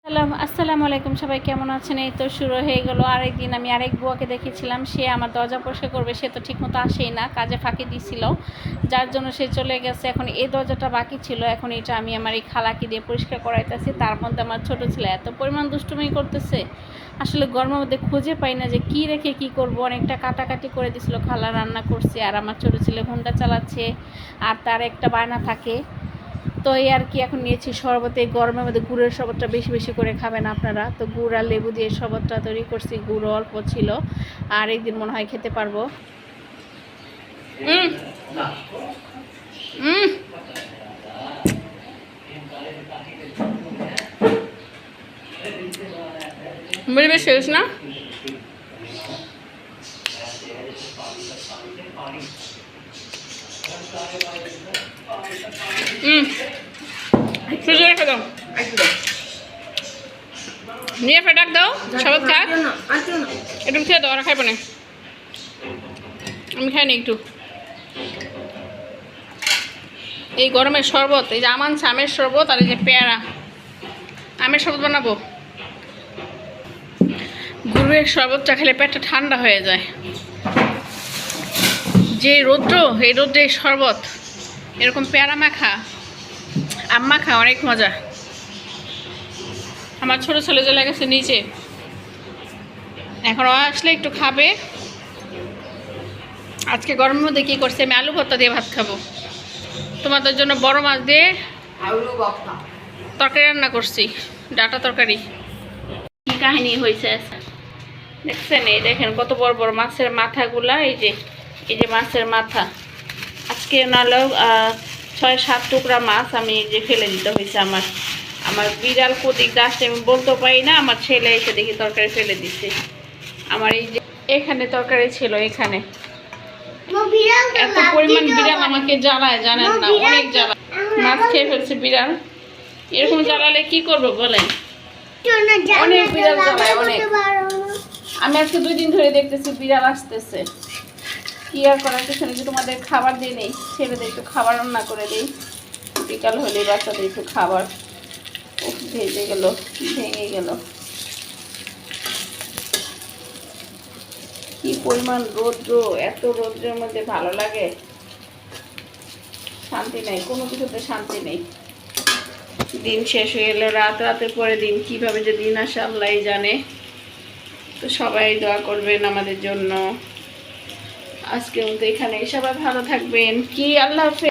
আসসালামু আলাইকুম, সবাই কেমন আছেন? এই তো শুরু হয়ে গেল আরেকদিন। আমি আরেক বুয়াকে দেখেছিলাম, সে আমার দরজা পরিষ্কার করবে, সে তো ঠিকমতো আসেই না, কাজে ফাঁকি দিছিল, যার জন্য সে চলে গেছে। এখন এই দরজাটা বাকি ছিল, এখন এটা আমি আমার এই খালাকে দিয়ে পরিষ্কার করাইতেছি। তার মধ্যে আমার ছোটো ছেলে এত পরিমাণ দুষ্টুমি করতেছে, আসলে গরমের মধ্যে খুঁজে পাই না যে কী রেখে কী করব। অনেকটা কাটাকাটি করে দিছিল, খালা রান্না করছে, আর আমার ছোটো ছেলে হুন্ডা চালাচ্ছে, আর তার একটা বায়না থাকে। তো এই আর কি, এখন নিয়েছি শরবত। এই গরমের মধ্যে গুড়ের শরবতটা বেশি বেশি করে খাবেন আপনারা। তো গুড় আর লেবু দিয়ে শরবতটা তৈরি করছি, গুড় অল্প ছিল, আর একদিন মনে হয় খেতে পারবো। বেশ শেষ না, সুযোগ রেখে দাও, নিয়ে ফেটাক দাও, শরবত খাক, একটু খেয়ে দাও, আর খাইব না, আমি খাইনি একটু। এই গরমের শরবত, এই যে আমান আমের শরবত, আর এই যে পেয়ারা আমের শরবত বানাবো। গুড়ের শরবতটা খেলে পেটটা ঠান্ডা হয়ে যায়। যে রৌদ্র, এই রৌদ্রে শরবত, এরকম পেয়ারা মাখা, আম মাখা, অনেক মজা। আমার ছোটো ছেলে চলে গেছে নিচে, এখন আসলে একটু খাবে। আজকে গরমের মধ্যে কী করছে, আমি আলু ভর্তা দিয়ে ভাত খাবো। তোমাদের জন্য বড় মাছ দিয়ে তরকারি রান্না করছি, ডাটা তরকারি। কি কাহিনী হয়েছে দেখছেন? এই দেখেন কত বড় বড় মাছের মাথাগুলা, এই যে মাছের মাথা। আজকে নাহলেও 6-7 টুকরা মাছ আমি যে ফেলে দিতে হয়েছে। আমার বিড়াল প্রতীক আসছে, আমি বলতে পারি না, আমার ছেলে এসে দেখি তরকারি ফেলে দিচ্ছে। আমার এই যে এখানে তরকারি ছিল, এখানে এত পরিমাণ বিড়াল আমাকে জ্বালায়, জানেন না, অনেক জ্বালায়। মাছ খেয়ে ফেলছে বিড়াল, এরকম জ্বালালে কি করবো বলেন? অনেক বিড়াল জ্বালায়, অনেক। আমি আজকে 2 দিন ধরে দেখতেছি বিড়াল আসতেছে, কি আর করার কিছু নেই। তোমাদের খাবার দিয়ে নেই, ছেলেদের একটু খাবার রান্না করে দিই, বিকাল হলে বাচ্চাদের একটু খাবার। ভেঙে গেল। কি পরিমাণ রৌদ্র, এত রৌদ্রের মধ্যে ভালো লাগে? শান্তি নেই, কোনো কিছুতে শান্তি নেই। দিন শেষ হয়ে গেল, রাতের পরে দিন, কিভাবে যে দিন আসে আল্লাহই জানে। তো সবাই দোয়া করবেন আমাদের জন্য। আজকের মতো এখানে, সবাই ভালো থাকবেন। কি আল্লাহ হাফেজ।